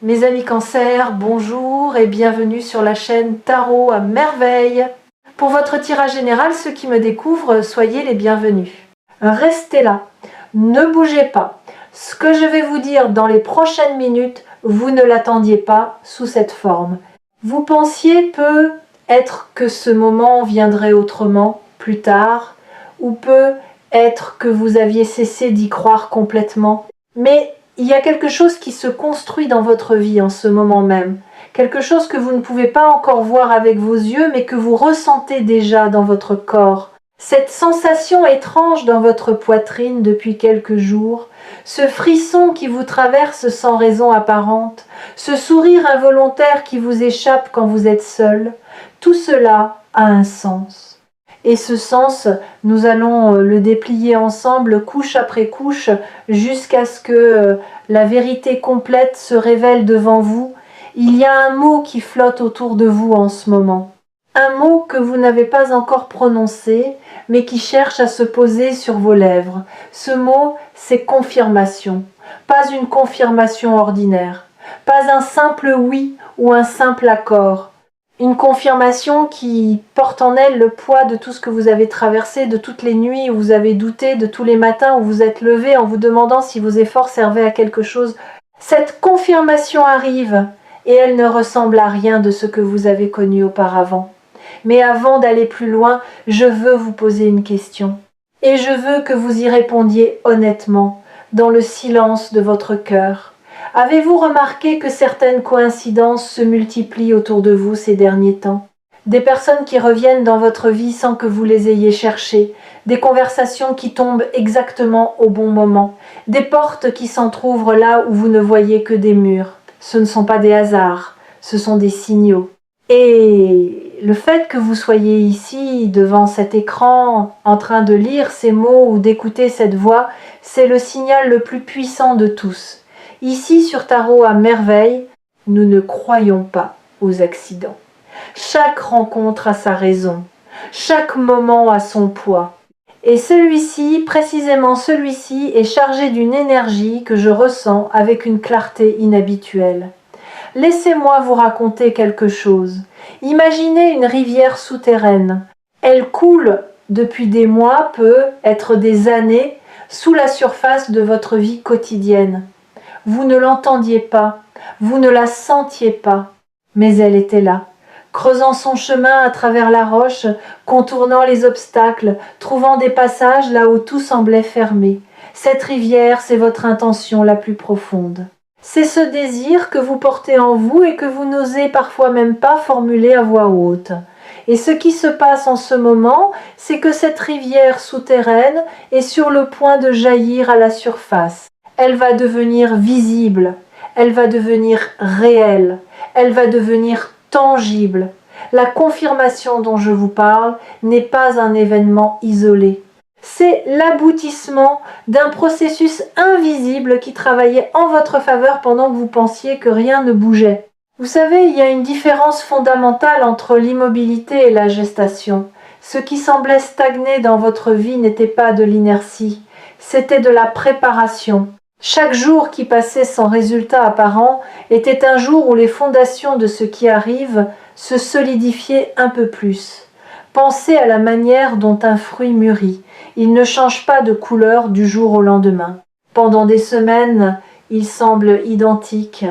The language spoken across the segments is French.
Mes amis Cancer, bonjour et bienvenue sur la chaîne Tarot à merveille. Pour votre tirage général, ceux qui me découvrent, soyez les bienvenus. Restez là, ne bougez pas. Ce que je vais vous dire dans les prochaines minutes, vous ne l'attendiez pas sous cette forme. Vous pensiez peut-être que ce moment viendrait autrement, plus tard, ou peut-être que vous aviez cessé d'y croire complètement. Mais il y a quelque chose qui se construit dans votre vie en ce moment même. Quelque chose que vous ne pouvez pas encore voir avec vos yeux, mais que vous ressentez déjà dans votre corps. Cette sensation étrange dans votre poitrine depuis quelques jours, ce frisson qui vous traverse sans raison apparente, ce sourire involontaire qui vous échappe quand vous êtes seul, tout cela a un sens. Et ce sens, nous allons le déplier ensemble, couche après couche, jusqu'à ce que la vérité complète se révèle devant vous. Il y a un mot qui flotte autour de vous en ce moment. Un mot que vous n'avez pas encore prononcé, mais qui cherche à se poser sur vos lèvres. Ce mot, c'est confirmation. Pas une confirmation ordinaire. Pas un simple oui ou un simple accord. Une confirmation qui porte en elle le poids de tout ce que vous avez traversé, de toutes les nuits où vous avez douté, de tous les matins où vous êtes levé en vous demandant si vos efforts servaient à quelque chose. Cette confirmation arrive et elle ne ressemble à rien de ce que vous avez connu auparavant. Mais avant d'aller plus loin, je veux vous poser une question. Et je veux que vous y répondiez honnêtement, dans le silence de votre cœur. Avez-vous remarqué que certaines coïncidences se multiplient autour de vous ces derniers temps? Des personnes qui reviennent dans votre vie sans que vous les ayez cherchées, des conversations qui tombent exactement au bon moment, des portes qui s'entr'ouvrent là où vous ne voyez que des murs. Ce ne sont pas des hasards, ce sont des signaux. Et le fait que vous soyez ici, devant cet écran, en train de lire ces mots ou d'écouter cette voix, c'est le signal le plus puissant de tous. Ici, sur Tarot à merveille, nous ne croyons pas aux accidents. Chaque rencontre a sa raison, chaque moment a son poids. Et celui-ci, précisément celui-ci, est chargé d'une énergie que je ressens avec une clarté inhabituelle. Laissez-moi vous raconter quelque chose. Imaginez une rivière souterraine. Elle coule depuis des mois, peut être des années, sous la surface de votre vie quotidienne. Vous ne l'entendiez pas, vous ne la sentiez pas, mais elle était là, creusant son chemin à travers la roche, contournant les obstacles, trouvant des passages là où tout semblait fermé. Cette rivière, c'est votre intention la plus profonde. C'est ce désir que vous portez en vous et que vous n'osez parfois même pas formuler à voix haute. Et ce qui se passe en ce moment, c'est que cette rivière souterraine est sur le point de jaillir à la surface. Elle va devenir visible, elle va devenir réelle, elle va devenir tangible. La confirmation dont je vous parle n'est pas un événement isolé. C'est l'aboutissement d'un processus invisible qui travaillait en votre faveur pendant que vous pensiez que rien ne bougeait. Vous savez, il y a une différence fondamentale entre l'immobilité et la gestation. Ce qui semblait stagner dans votre vie n'était pas de l'inertie, c'était de la préparation. Chaque jour qui passait sans résultat apparent était un jour où les fondations de ce qui arrive se solidifiaient un peu plus. Pensez à la manière dont un fruit mûrit. Il ne change pas de couleur du jour au lendemain. Pendant des semaines, il semble identique.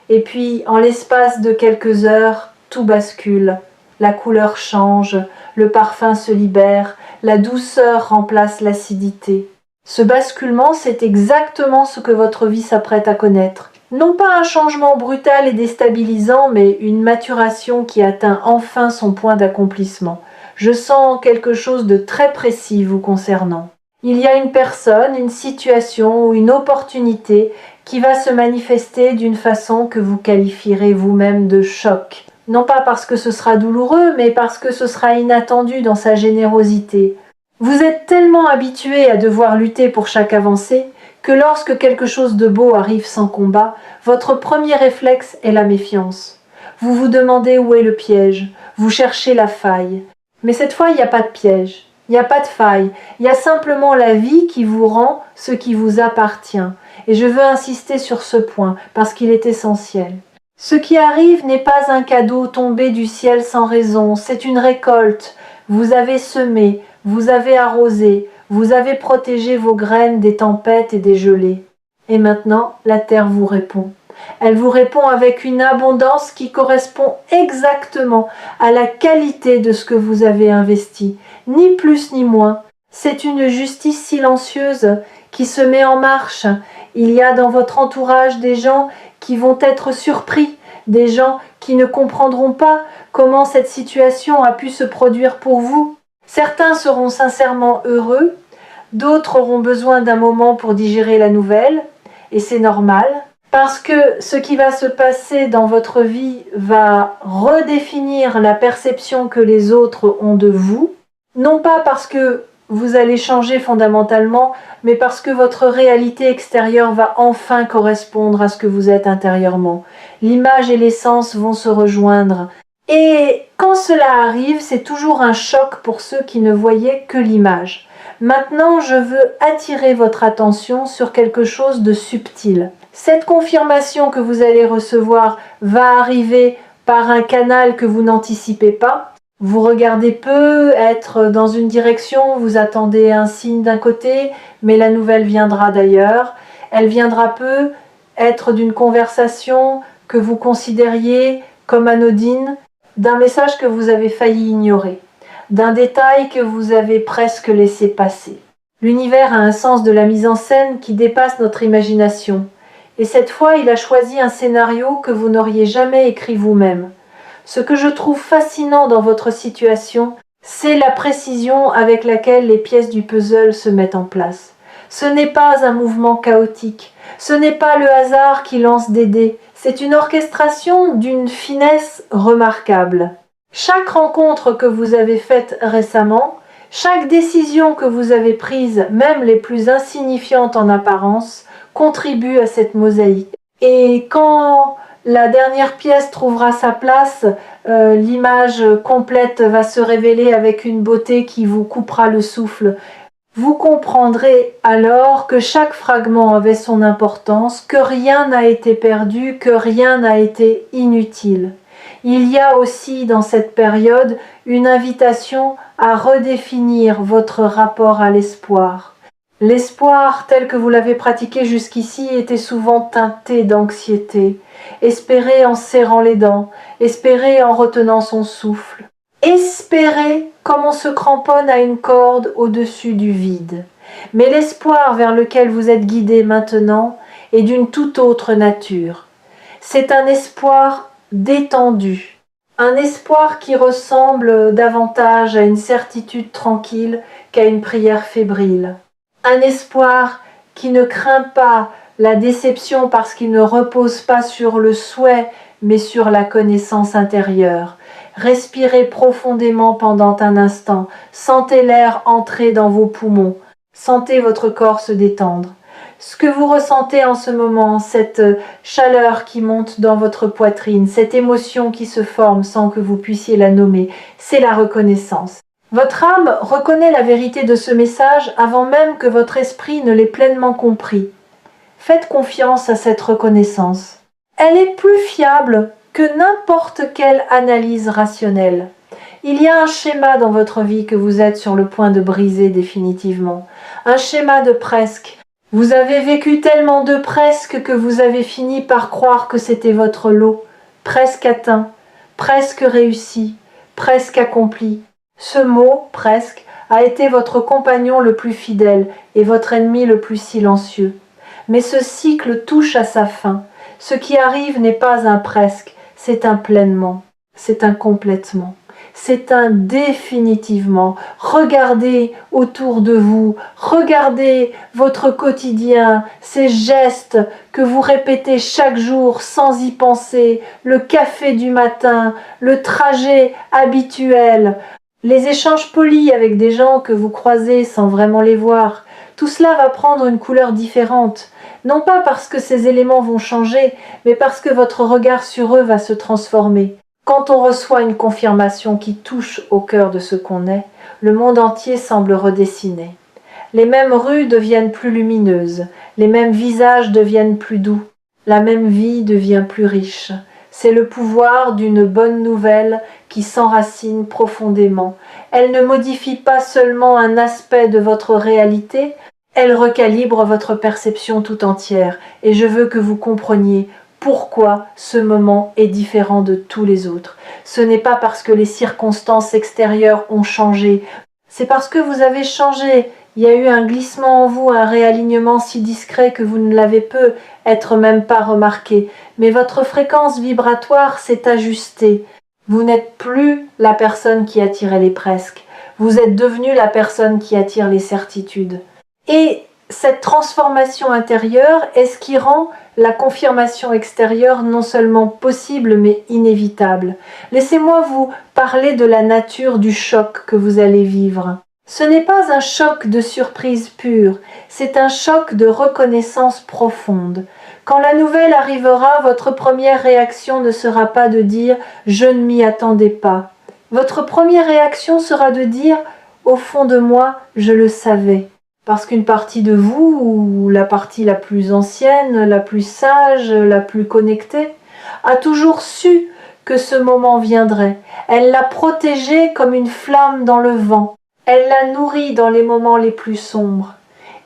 Et puis, en l'espace de quelques heures, tout bascule. La couleur change, le parfum se libère, la douceur remplace l'acidité. Ce basculement, c'est exactement ce que votre vie s'apprête à connaître. Non pas un changement brutal et déstabilisant, mais une maturation qui atteint enfin son point d'accomplissement. Je sens quelque chose de très précis vous concernant. Il y a une personne, une situation ou une opportunité qui va se manifester d'une façon que vous qualifierez vous-même de choc. Non pas parce que ce sera douloureux, mais parce que ce sera inattendu dans sa générosité. Vous êtes tellement habitué à devoir lutter pour chaque avancée que lorsque quelque chose de beau arrive sans combat, votre premier réflexe est la méfiance. Vous vous demandez où est le piège, vous cherchez la faille. Mais cette fois, il n'y a pas de piège, il n'y a pas de faille, il y a simplement la vie qui vous rend ce qui vous appartient. Et je veux insister sur ce point parce qu'il est essentiel. Ce qui arrive n'est pas un cadeau tombé du ciel sans raison, c'est une récolte. Vous avez semé, vous avez arrosé, vous avez protégé vos graines des tempêtes et des gelées. Et maintenant, la terre vous répond. Elle vous répond avec une abondance qui correspond exactement à la qualité de ce que vous avez investi, ni plus ni moins. C'est une justice silencieuse qui se met en marche. Il y a dans votre entourage des gens qui vont être surpris, des gens qui ne comprendront pas comment cette situation a pu se produire pour vous. Certains seront sincèrement heureux, d'autres auront besoin d'un moment pour digérer la nouvelle, et c'est normal, parce que ce qui va se passer dans votre vie va redéfinir la perception que les autres ont de vous, non pas parce que vous allez changer fondamentalement, mais parce que votre réalité extérieure va enfin correspondre à ce que vous êtes intérieurement. L'image et l'essence vont se rejoindre. Et quand cela arrive, c'est toujours un choc pour ceux qui ne voyaient que l'image. Maintenant, je veux attirer votre attention sur quelque chose de subtil. Cette confirmation que vous allez recevoir va arriver par un canal que vous n'anticipez pas. Vous regardez peu, être dans une direction, vous attendez un signe d'un côté, mais la nouvelle viendra d'ailleurs. Elle viendra peu, être d'une conversation que vous considériez comme anodine, d'un message que vous avez failli ignorer, d'un détail que vous avez presque laissé passer. L'univers a un sens de la mise en scène qui dépasse notre imagination. Et cette fois, il a choisi un scénario que vous n'auriez jamais écrit vous-même. Ce que je trouve fascinant dans votre situation, c'est la précision avec laquelle les pièces du puzzle se mettent en place. Ce n'est pas un mouvement chaotique, ce n'est pas le hasard qui lance des dés, c'est une orchestration d'une finesse remarquable. Chaque rencontre que vous avez faite récemment, chaque décision que vous avez prise, même les plus insignifiantes en apparence, contribue à cette mosaïque. Et quand la dernière pièce trouvera sa place, l'image complète va se révéler avec une beauté qui vous coupera le souffle. Vous comprendrez alors que chaque fragment avait son importance, que rien n'a été perdu, que rien n'a été inutile. Il y a aussi dans cette période une invitation à redéfinir votre rapport à l'espoir. L'espoir tel que vous l'avez pratiqué jusqu'ici était souvent teinté d'anxiété. Espérer en serrant les dents, espérer en retenant son souffle. Espérer comme on se cramponne à une corde au-dessus du vide. Mais l'espoir vers lequel vous êtes guidé maintenant est d'une toute autre nature. C'est un espoir détendu, un espoir qui ressemble davantage à une certitude tranquille qu'à une prière fébrile. Un espoir qui ne craint pas la déception parce qu'il ne repose pas sur le souhait, mais sur la connaissance intérieure. Respirez profondément pendant un instant, sentez l'air entrer dans vos poumons, sentez votre corps se détendre. Ce que vous ressentez en ce moment, cette chaleur qui monte dans votre poitrine, cette émotion qui se forme sans que vous puissiez la nommer, c'est la reconnaissance. Votre âme reconnaît la vérité de ce message avant même que votre esprit ne l'ait pleinement compris. Faites confiance à cette reconnaissance. Elle est plus fiable que n'importe quelle analyse rationnelle. Il y a un schéma dans votre vie que vous êtes sur le point de briser définitivement. Un schéma de presque. Vous avez vécu tellement de presque que vous avez fini par croire que c'était votre lot. Presque atteint, presque réussi, presque accompli. Ce mot, presque, a été votre compagnon le plus fidèle et votre ennemi le plus silencieux. Mais ce cycle touche à sa fin. Ce qui arrive n'est pas un presque, c'est un pleinement, c'est un complètement, c'est un définitivement. Regardez autour de vous, regardez votre quotidien, ces gestes que vous répétez chaque jour sans y penser, le café du matin, le trajet habituel, les échanges polis avec des gens que vous croisez sans vraiment les voir. Tout cela va prendre une couleur différente. Non pas parce que ces éléments vont changer, mais parce que votre regard sur eux va se transformer. Quand on reçoit une confirmation qui touche au cœur de ce qu'on est, le monde entier semble redessiner. Les mêmes rues deviennent plus lumineuses, les mêmes visages deviennent plus doux, la même vie devient plus riche. C'est le pouvoir d'une bonne nouvelle qui s'enracine profondément. Elle ne modifie pas seulement un aspect de votre réalité, elle recalibre votre perception tout entière. Et je veux que vous compreniez pourquoi ce moment est différent de tous les autres. Ce n'est pas parce que les circonstances extérieures ont changé, c'est parce que vous avez changé. Il y a eu un glissement en vous, un réalignement si discret que vous ne l'avez peut-être même pas remarqué. Mais votre fréquence vibratoire s'est ajustée. Vous n'êtes plus la personne qui attirait les presque. Vous êtes devenu la personne qui attire les certitudes. Et cette transformation intérieure est ce qui rend la confirmation extérieure non seulement possible mais inévitable. Laissez-moi vous parler de la nature du choc que vous allez vivre. Ce n'est pas un choc de surprise pure, c'est un choc de reconnaissance profonde. Quand la nouvelle arrivera, votre première réaction ne sera pas de dire « je ne m'y attendais pas ». Votre première réaction sera de dire « au fond de moi, je le savais ». Parce qu'une partie de vous, ou la partie la plus ancienne, la plus sage, la plus connectée, a toujours su que ce moment viendrait. Elle l'a protégé comme une flamme dans le vent. Elle l'a nourri dans les moments les plus sombres.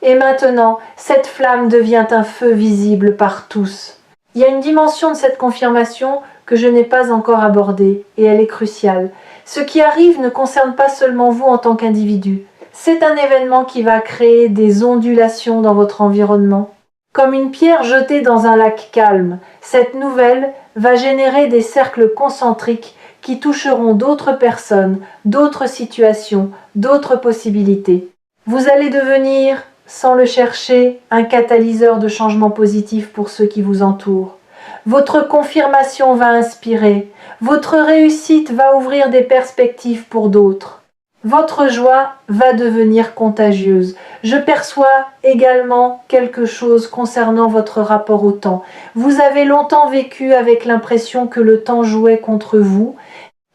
Et maintenant, cette flamme devient un feu visible par tous. Il y a une dimension de cette confirmation que je n'ai pas encore abordée, et elle est cruciale. Ce qui arrive ne concerne pas seulement vous en tant qu'individu. C'est un événement qui va créer des ondulations dans votre environnement. Comme une pierre jetée dans un lac calme, cette nouvelle va générer des cercles concentriques qui toucheront d'autres personnes, d'autres situations, d'autres possibilités. Vous allez devenir, sans le chercher, un catalyseur de changement positif pour ceux qui vous entourent. Votre confirmation va inspirer, votre réussite va ouvrir des perspectives pour d'autres. Votre joie va devenir contagieuse. Je perçois également quelque chose concernant votre rapport au temps. Vous avez longtemps vécu avec l'impression que le temps jouait contre vous,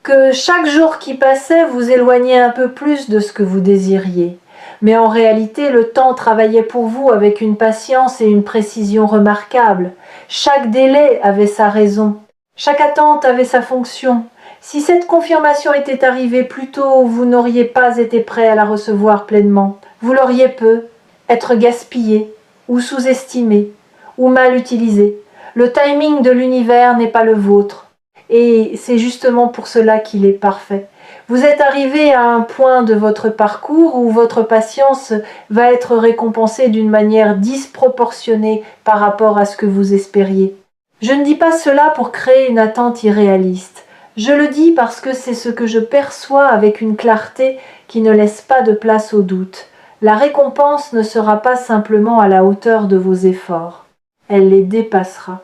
que chaque jour qui passait vous éloignait un peu plus de ce que vous désiriez. Mais en réalité, le temps travaillait pour vous avec une patience et une précision remarquables. Chaque délai avait sa raison. Chaque attente avait sa fonction. Si cette confirmation était arrivée plus tôt, vous n'auriez pas été prêt à la recevoir pleinement. Vous l'auriez peu, être gaspillé, ou sous-estimé, ou mal utilisé. Le timing de l'univers n'est pas le vôtre. Et c'est justement pour cela qu'il est parfait. Vous êtes arrivé à un point de votre parcours où votre patience va être récompensée d'une manière disproportionnée par rapport à ce que vous espériez. Je ne dis pas cela pour créer une attente irréaliste. Je le dis parce que c'est ce que je perçois avec une clarté qui ne laisse pas de place au doute. La récompense ne sera pas simplement à la hauteur de vos efforts. Elle les dépassera.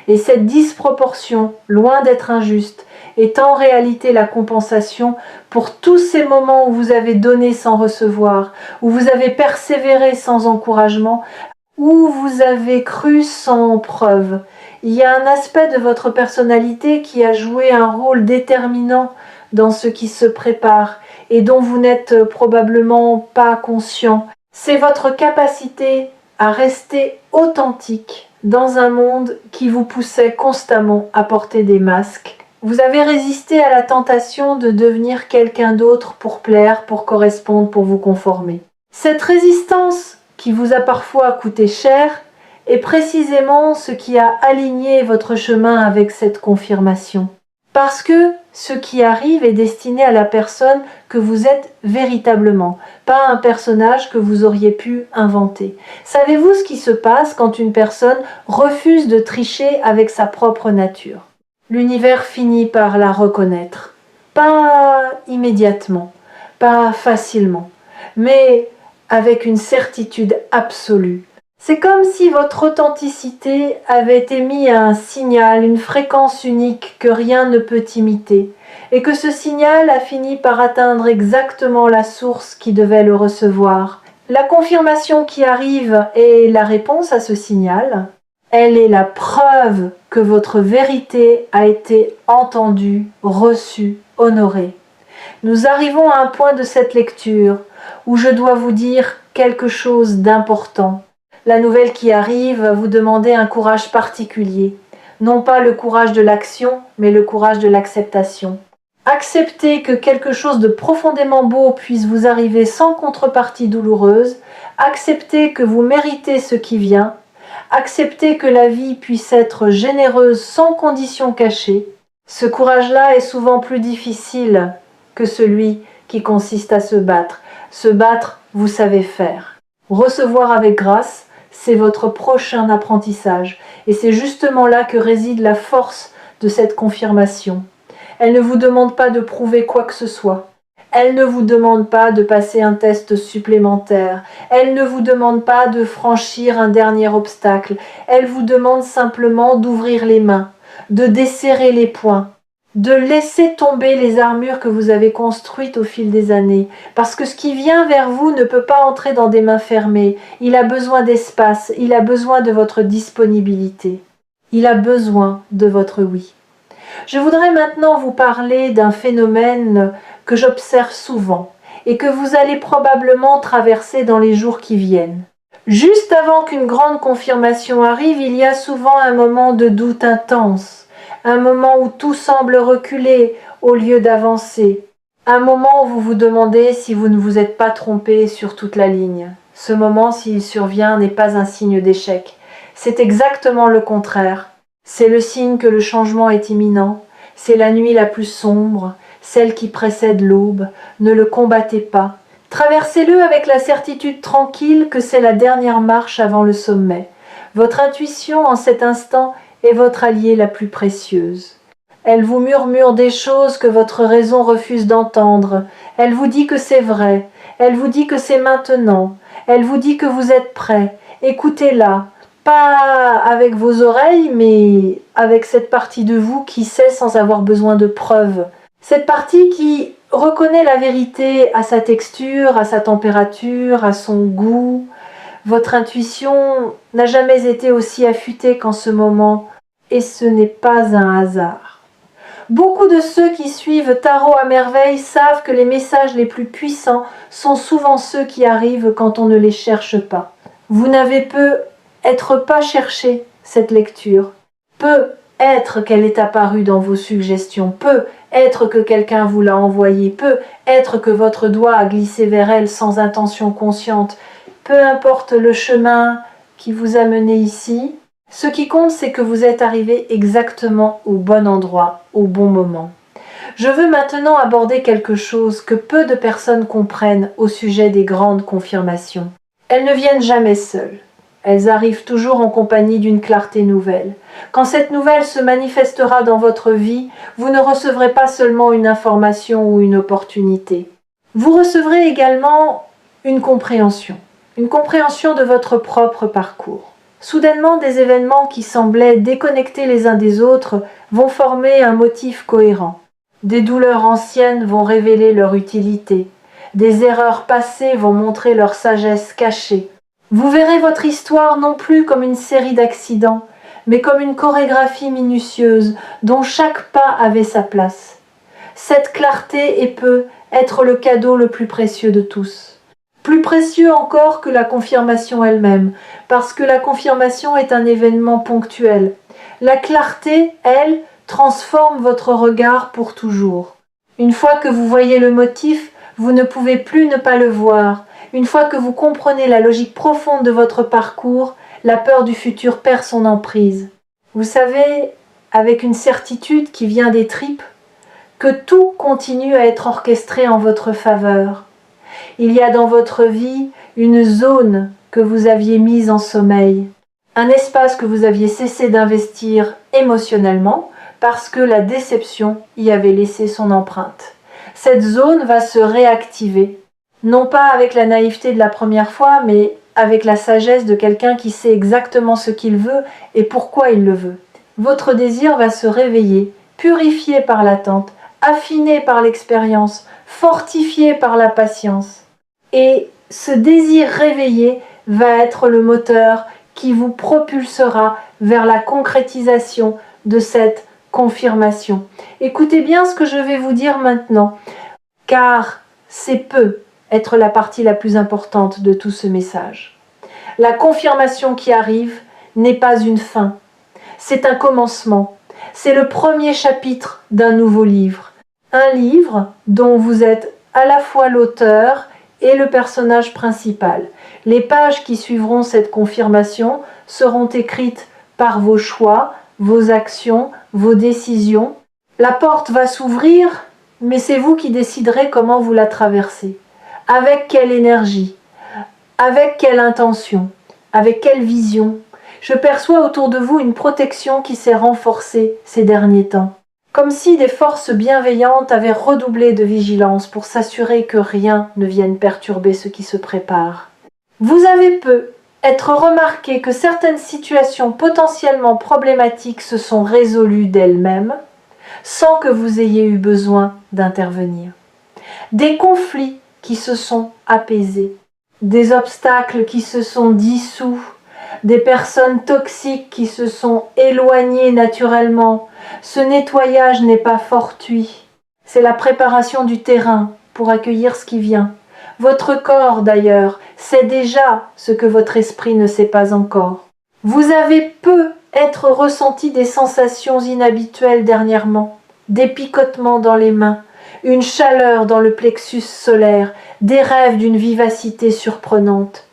Et cette disproportion, loin d'être injuste, est en réalité la compensation pour tous ces moments où vous avez donné sans recevoir, où vous avez persévéré sans encouragement, où vous avez cru sans preuve. Il y a un aspect de votre personnalité qui a joué un rôle déterminant dans ce qui se prépare et dont vous n'êtes probablement pas conscient. C'est votre capacité à rester authentique dans un monde qui vous poussait constamment à porter des masques. Vous avez résisté à la tentation de devenir quelqu'un d'autre pour plaire, pour correspondre, pour vous conformer. Cette résistance qui vous a parfois coûté cher est précisément ce qui a aligné votre chemin avec cette confirmation. Parce que ce qui arrive est destiné à la personne que vous êtes véritablement, pas un personnage que vous auriez pu inventer. Savez-vous ce qui se passe quand une personne refuse de tricher avec sa propre nature? L'univers finit par la reconnaître. Pas immédiatement, pas facilement, mais avec une certitude absolue. C'est comme si votre authenticité avait émis un signal, une fréquence unique que rien ne peut imiter, et que ce signal a fini par atteindre exactement la source qui devait le recevoir. La confirmation qui arrive est la réponse à ce signal. Elle est la preuve que votre vérité a été entendue, reçue, honorée. Nous arrivons à un point de cette lecture où je dois vous dire quelque chose d'important. La nouvelle qui arrive va vous demander un courage particulier. Non pas le courage de l'action, mais le courage de l'acceptation. Acceptez que quelque chose de profondément beau puisse vous arriver sans contrepartie douloureuse. Acceptez que vous méritez ce qui vient. Acceptez que la vie puisse être généreuse sans condition cachée. Ce courage-là est souvent plus difficile que celui qui consiste à se battre. Se battre, vous savez faire. Recevoir avec grâce, c'est votre prochain apprentissage. Et c'est justement là que réside la force de cette confirmation. Elle ne vous demande pas de prouver quoi que ce soit. Elle ne vous demande pas de passer un test supplémentaire. Elle ne vous demande pas de franchir un dernier obstacle. Elle vous demande simplement d'ouvrir les mains, de desserrer les poings, de laisser tomber les armures que vous avez construites au fil des années. Parce que ce qui vient vers vous ne peut pas entrer dans des mains fermées. Il a besoin d'espace, il a besoin de votre disponibilité. Il a besoin de votre oui. Je voudrais maintenant vous parler d'un phénomène que j'observe souvent et que vous allez probablement traverser dans les jours qui viennent. Juste avant qu'une grande confirmation arrive, il y a souvent un moment de doute intense, un moment où tout semble reculer au lieu d'avancer, un moment où vous vous demandez si vous ne vous êtes pas trompé sur toute la ligne. Ce moment, s'il survient, n'est pas un signe d'échec. C'est exactement le contraire. C'est le signe que le changement est imminent. C'est la nuit la plus sombre, celle qui précède l'aube. Ne le combattez pas. Traversez-le avec la certitude tranquille que c'est la dernière marche avant le sommet. Votre intuition en cet instant est votre alliée la plus précieuse. Elle vous murmure des choses que votre raison refuse d'entendre. Elle vous dit que c'est vrai. Elle vous dit que c'est maintenant. Elle vous dit que vous êtes prêt. Écoutez-la. Pas avec vos oreilles, mais avec cette partie de vous qui sait sans avoir besoin de preuves. Cette partie qui reconnaît la vérité à sa texture, à sa température, à son goût. Votre intuition n'a jamais été aussi affûtée qu'en ce moment, et ce n'est pas un hasard. Beaucoup de ceux qui suivent Tarot à merveille savent que les messages les plus puissants sont souvent ceux qui arrivent quand on ne les cherche pas. Vous n'avez peut-être pas cherché cette lecture. Peut être qu'elle est apparue dans vos suggestions. Peut être que quelqu'un vous l'a envoyée. Peut être que votre doigt a glissé vers elle sans intention consciente. Peu importe le chemin qui vous a mené ici, ce qui compte, c'est que vous êtes arrivé exactement au bon endroit, au bon moment. Je veux maintenant aborder quelque chose que peu de personnes comprennent au sujet des grandes confirmations. Elles ne viennent jamais seules. Elles arrivent toujours en compagnie d'une clarté nouvelle. Quand cette nouvelle se manifestera dans votre vie, vous ne recevrez pas seulement une information ou une opportunité. Vous recevrez également une compréhension de votre propre parcours. Soudainement, des événements qui semblaient déconnectés les uns des autres vont former un motif cohérent. Des douleurs anciennes vont révéler leur utilité. Des erreurs passées vont montrer leur sagesse cachée. Vous verrez votre histoire non plus comme une série d'accidents, mais comme une chorégraphie minutieuse dont chaque pas avait sa place. Cette clarté peut être le cadeau le plus précieux de tous. Plus précieux encore que la confirmation elle-même, parce que la confirmation est un événement ponctuel. La clarté, elle, transforme votre regard pour toujours. Une fois que vous voyez le motif, vous ne pouvez plus ne pas le voir. Une fois que vous comprenez la logique profonde de votre parcours, la peur du futur perd son emprise. Vous savez, avec une certitude qui vient des tripes, que tout continue à être orchestré en votre faveur. Il y a dans votre vie une zone que vous aviez mise en sommeil, un espace que vous aviez cessé d'investir émotionnellement parce que la déception y avait laissé son empreinte. Cette zone va se réactiver, non pas avec la naïveté de la première fois, mais avec la sagesse de quelqu'un qui sait exactement ce qu'il veut et pourquoi il le veut. Votre désir va se réveiller, purifié par l'attente, affiné par l'expérience, fortifié par la patience. Et ce désir réveillé va être le moteur qui vous propulsera vers la concrétisation de cette confirmation. Écoutez bien ce que je vais vous dire maintenant, car c'est peu être la partie la plus importante de tout ce message. La confirmation qui arrive n'est pas une fin, c'est un commencement, c'est le premier chapitre d'un nouveau livre. Un livre dont vous êtes à la fois l'auteur et le personnage principal. Les pages qui suivront cette confirmation seront écrites par vos choix, vos actions, vos décisions. La porte va s'ouvrir, mais c'est vous qui déciderez comment vous la traversez. Avec quelle énergie, avec quelle intention, avec quelle vision. Je perçois autour de vous une protection qui s'est renforcée ces derniers temps. Comme si des forces bienveillantes avaient redoublé de vigilance pour s'assurer que rien ne vienne perturber ce qui se prépare. Vous avez être remarqué que certaines situations potentiellement problématiques se sont résolues d'elles-mêmes sans que vous ayez eu besoin d'intervenir. Des conflits qui se sont apaisés, des obstacles qui se sont dissous, des personnes toxiques qui se sont éloignées naturellement. Ce nettoyage n'est pas fortuit, c'est la préparation du terrain pour accueillir ce qui vient. Votre corps, d'ailleurs, sait déjà ce que votre esprit ne sait pas encore. Vous avez être ressenti des sensations inhabituelles dernièrement, des picotements dans les mains, une chaleur dans le plexus solaire, des rêves d'une vivacité surprenante,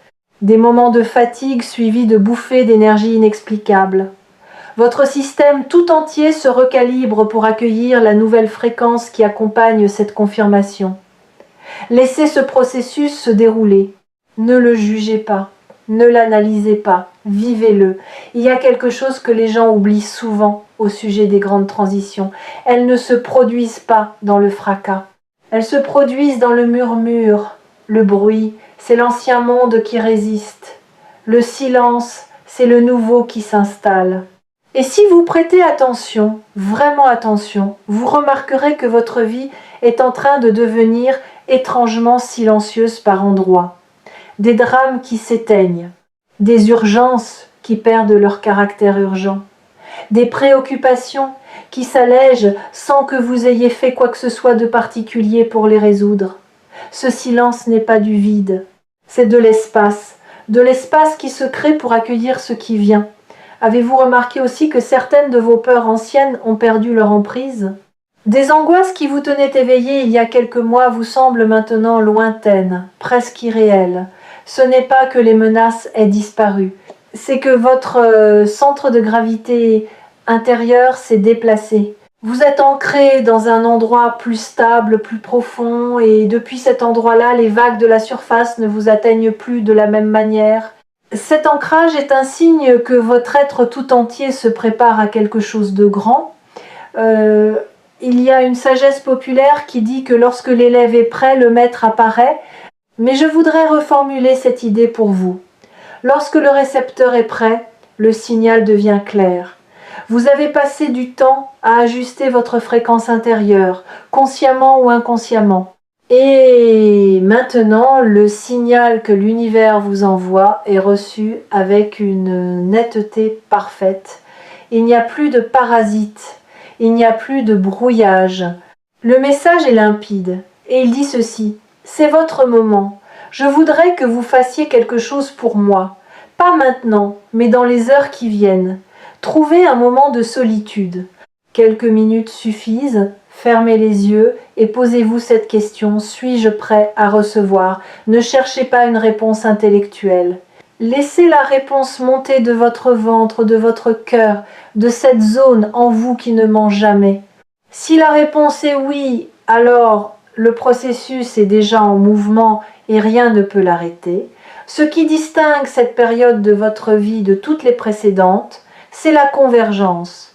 des moments de fatigue suivis de bouffées d'énergie inexplicables. Votre système tout entier se recalibre pour accueillir la nouvelle fréquence qui accompagne cette confirmation. Laissez ce processus se dérouler. Ne le jugez pas, ne l'analysez pas, vivez-le. Il y a quelque chose que les gens oublient souvent au sujet des grandes transitions. Elles ne se produisent pas dans le fracas. Elles se produisent dans le murmure, le bruit, c'est l'ancien monde qui résiste. Le silence, c'est le nouveau qui s'installe. Et si vous prêtez attention, vraiment attention, vous remarquerez que votre vie est en train de devenir étrangement silencieuse par endroits. Des drames qui s'éteignent, des urgences qui perdent leur caractère urgent, des préoccupations qui s'allègent sans que vous ayez fait quoi que ce soit de particulier pour les résoudre. Ce silence n'est pas du vide, c'est de l'espace qui se crée pour accueillir ce qui vient. Avez-vous remarqué aussi que certaines de vos peurs anciennes ont perdu leur emprise ? Des angoisses qui vous tenaient éveillées il y a quelques mois vous semblent maintenant lointaines, presque irréelles. Ce n'est pas que les menaces aient disparu, c'est que votre centre de gravité intérieur s'est déplacé. Vous êtes ancré dans un endroit plus stable, plus profond, et depuis cet endroit-là, les vagues de la surface ne vous atteignent plus de la même manière. Cet ancrage est un signe que votre être tout entier se prépare à quelque chose de grand. Il y a une sagesse populaire qui dit que lorsque l'élève est prêt, le maître apparaît, mais je voudrais reformuler cette idée pour vous. Lorsque le récepteur est prêt, le signal devient clair. Vous avez passé du temps à ajuster votre fréquence intérieure, consciemment ou inconsciemment. Et maintenant, le signal que l'univers vous envoie est reçu avec une netteté parfaite. Il n'y a plus de parasites, il n'y a plus de brouillage. Le message est limpide et il dit ceci: c'est votre moment. Je voudrais que vous fassiez quelque chose pour moi. Pas maintenant, mais dans les heures qui viennent. Trouvez un moment de solitude. Quelques minutes suffisent. Fermez les yeux et posez-vous cette question: suis-je prêt à recevoir? Ne cherchez pas une réponse intellectuelle. Laissez la réponse monter de votre ventre, de votre cœur, de cette zone en vous qui ne ment jamais. Si la réponse est oui, alors le processus est déjà en mouvement et rien ne peut l'arrêter. Ce qui distingue cette période de votre vie de toutes les précédentes, c'est la convergence.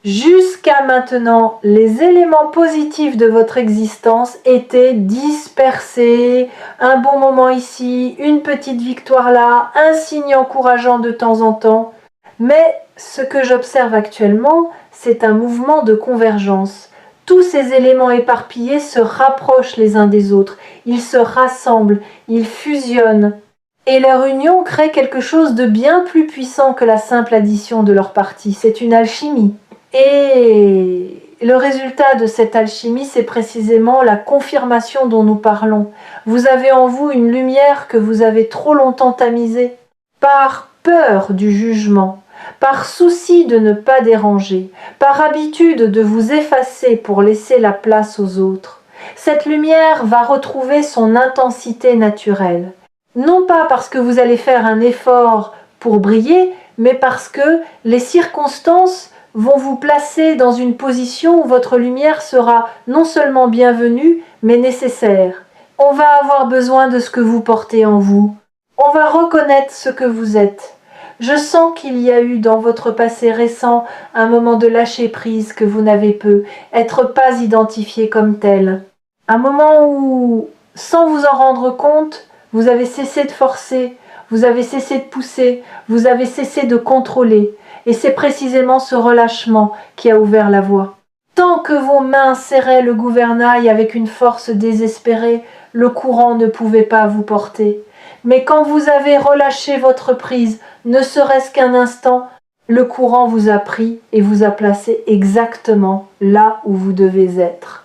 Jusqu'à maintenant, les éléments positifs de votre existence étaient dispersés. Un bon moment ici, une petite victoire là, un signe encourageant de temps en temps. Mais ce que j'observe actuellement, c'est un mouvement de convergence. Tous ces éléments éparpillés se rapprochent les uns des autres. Ils se rassemblent, ils fusionnent. Et leur union crée quelque chose de bien plus puissant que la simple addition de leurs parties. C'est une alchimie. Et Et le résultat de cette alchimie, c'est précisément la confirmation dont nous parlons. Vous avez en vous une lumière que vous avez trop longtemps tamisée, par peur du jugement, par souci de ne pas déranger, par habitude de vous effacer pour laisser la place aux autres. Cette lumière va retrouver son intensité naturelle. Non pas parce que vous allez faire un effort pour briller, mais parce que les circonstances vont vous placer dans une position où votre lumière sera non seulement bienvenue, mais nécessaire. On va avoir besoin de ce que vous portez en vous. On va reconnaître ce que vous êtes. Je sens qu'il y a eu dans votre passé récent un moment de lâcher prise que vous n'avez pu être pas identifié comme tel. Un moment où, sans vous en rendre compte, vous avez cessé de forcer, vous avez cessé de pousser, vous avez cessé de contrôler. Et c'est précisément ce relâchement qui a ouvert la voie. Tant que vos mains serraient le gouvernail avec une force désespérée, le courant ne pouvait pas vous porter. Mais quand vous avez relâché votre prise, ne serait-ce qu'un instant, le courant vous a pris et vous a placé exactement là où vous devez être.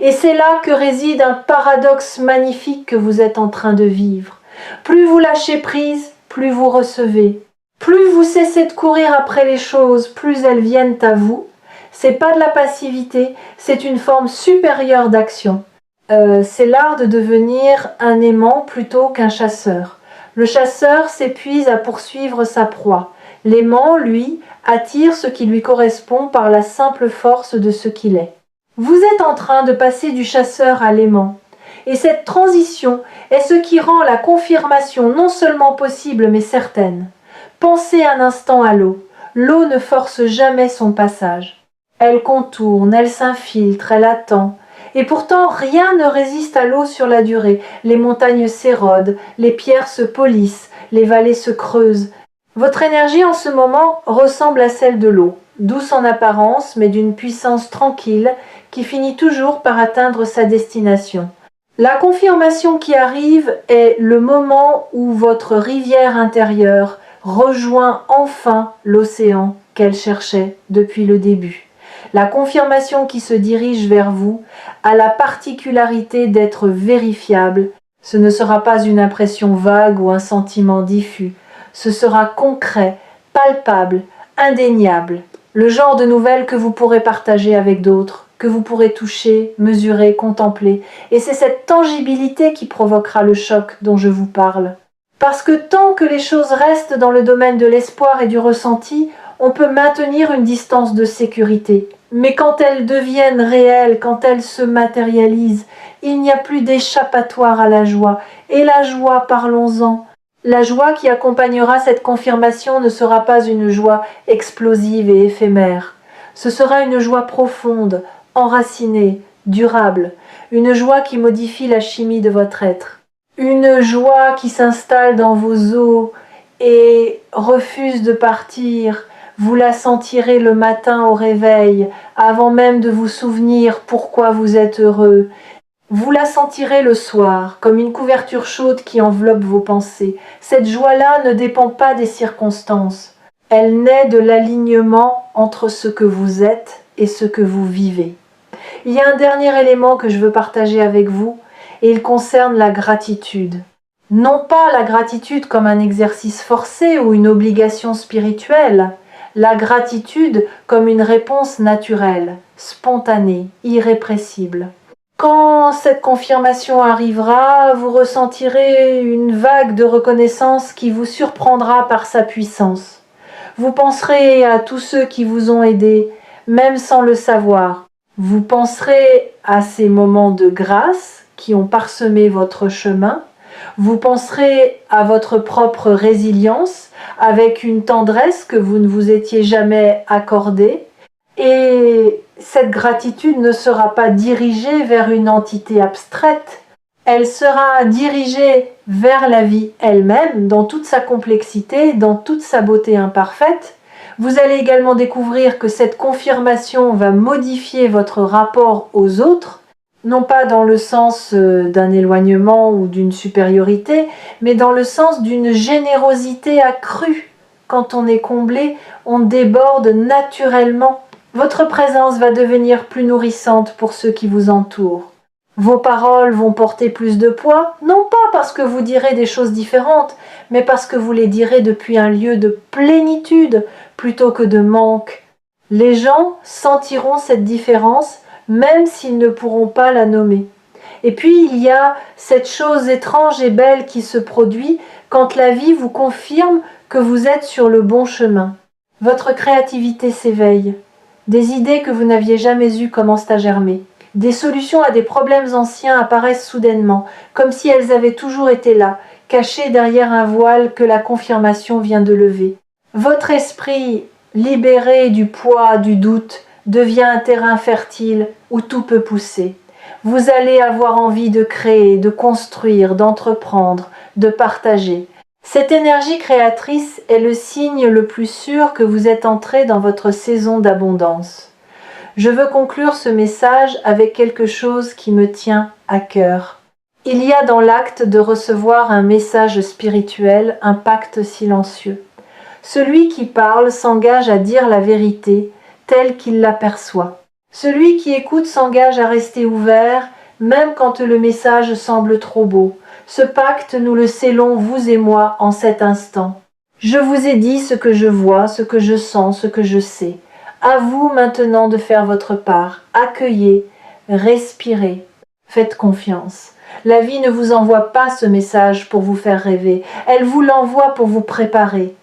Et c'est là que réside un paradoxe magnifique que vous êtes en train de vivre. Plus vous lâchez prise, plus vous recevez. Plus vous cessez de courir après les choses, plus elles viennent à vous. C'est pas de la passivité, c'est une forme supérieure d'action. C'est l'art de devenir un aimant plutôt qu'un chasseur. Le chasseur s'épuise à poursuivre sa proie. L'aimant, lui, attire ce qui lui correspond par la simple force de ce qu'il est. Vous êtes en train de passer du chasseur à l'aimant. Et cette transition est ce qui rend la confirmation non seulement possible mais certaine. Pensez un instant à l'eau. L'eau ne force jamais son passage. Elle contourne, elle s'infiltre, elle attend. Et pourtant, rien ne résiste à l'eau sur la durée. Les montagnes s'érodent, les pierres se polissent, les vallées se creusent. Votre énergie en ce moment ressemble à celle de l'eau, douce en apparence, mais d'une puissance tranquille qui finit toujours par atteindre sa destination. La confirmation qui arrive est le moment où votre rivière intérieure rejoint enfin l'océan qu'elle cherchait depuis le début. La confirmation qui se dirige vers vous a la particularité d'être vérifiable. Ce ne sera pas une impression vague ou un sentiment diffus. Ce sera concret, palpable, indéniable. Le genre de nouvelles que vous pourrez partager avec d'autres, que vous pourrez toucher, mesurer, contempler. Et c'est cette tangibilité qui provoquera le choc dont je vous parle. Parce que tant que les choses restent dans le domaine de l'espoir et du ressenti, on peut maintenir une distance de sécurité. Mais quand elles deviennent réelles, quand elles se matérialisent, il n'y a plus d'échappatoire à la joie. Et la joie, parlons-en. La joie qui accompagnera cette confirmation ne sera pas une joie explosive et éphémère. Ce sera une joie profonde, enracinée, durable, une joie qui modifie la chimie de votre être. Une joie qui s'installe dans vos os et refuse de partir. Vous la sentirez le matin au réveil, avant même de vous souvenir pourquoi vous êtes heureux. Vous la sentirez le soir, comme une couverture chaude qui enveloppe vos pensées. Cette joie-là ne dépend pas des circonstances. Elle naît de l'alignement entre ce que vous êtes et ce que vous vivez. Il y a un dernier élément que je veux partager avec vous, et il concerne la gratitude. Non pas la gratitude comme un exercice forcé ou une obligation spirituelle, la gratitude comme une réponse naturelle, spontanée, irrépressible. Quand cette confirmation arrivera, vous ressentirez une vague de reconnaissance qui vous surprendra par sa puissance. Vous penserez à tous ceux qui vous ont aidé, même sans le savoir. Vous penserez à ces moments de grâce qui ont parsemé votre chemin. Vous penserez à votre propre résilience avec une tendresse que vous ne vous étiez jamais accordée. Et cette gratitude ne sera pas dirigée vers une entité abstraite. Elle sera dirigée vers la vie elle-même, dans toute sa complexité, dans toute sa beauté imparfaite. Vous allez également découvrir que cette confirmation va modifier votre rapport aux autres, non pas dans le sens d'un éloignement ou d'une supériorité, mais dans le sens d'une générosité accrue. Quand on est comblé, on déborde naturellement Votre présence va devenir plus nourrissante pour ceux qui vous entourent. Vos paroles vont porter plus de poids, non pas parce que vous direz des choses différentes, mais parce que vous les direz depuis un lieu de plénitude plutôt que de manque. Les gens sentiront cette différence même s'ils ne pourront pas la nommer. Et puis il y a cette chose étrange et belle qui se produit quand la vie vous confirme que vous êtes sur le bon chemin. Votre créativité s'éveille. Des idées que vous n'aviez jamais eues commencent à germer. Des solutions à des problèmes anciens apparaissent soudainement, comme si elles avaient toujours été là, cachées derrière un voile que la confirmation vient de lever. Votre esprit, libéré du poids du doute, devient un terrain fertile où tout peut pousser. Vous allez avoir envie de créer, de construire, d'entreprendre, de partager. Cette énergie créatrice est le signe le plus sûr que vous êtes entré dans votre saison d'abondance. Je veux conclure ce message avec quelque chose qui me tient à cœur. Il y a dans l'acte de recevoir un message spirituel un pacte silencieux. Celui qui parle s'engage à dire la vérité telle qu'il l'aperçoit. Celui qui écoute s'engage à rester ouvert, même quand le message semble trop beau. Ce pacte, nous le scellons, vous et moi, en cet instant. Je vous ai dit ce que je vois, ce que je sens, ce que je sais. À vous maintenant de faire votre part. Accueillez, respirez, faites confiance. La vie ne vous envoie pas ce message pour vous faire rêver. Elle vous l'envoie pour vous préparer.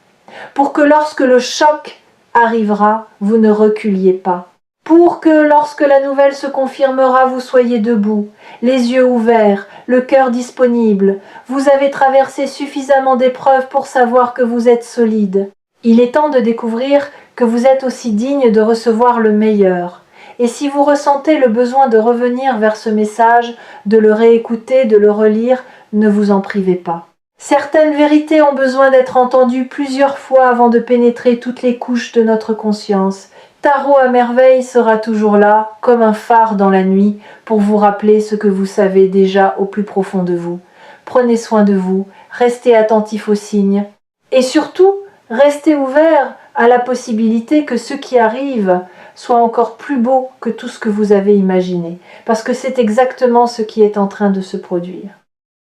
Pour que lorsque le choc arrivera, vous ne reculiez pas. Pour que lorsque la nouvelle se confirmera, vous soyez debout, les yeux ouverts, le cœur disponible. Vous avez traversé suffisamment d'épreuves pour savoir que vous êtes solide. Il est temps de découvrir que vous êtes aussi digne de recevoir le meilleur. Et si vous ressentez le besoin de revenir vers ce message, de le réécouter, de le relire, ne vous en privez pas. Certaines vérités ont besoin d'être entendues plusieurs fois avant de pénétrer toutes les couches de notre conscience. Tarot à merveille sera toujours là, comme un phare dans la nuit, pour vous rappeler ce que vous savez déjà au plus profond de vous. Prenez soin de vous, restez attentif aux signes, et surtout, restez ouvert à la possibilité que ce qui arrive soit encore plus beau que tout ce que vous avez imaginé, parce que c'est exactement ce qui est en train de se produire.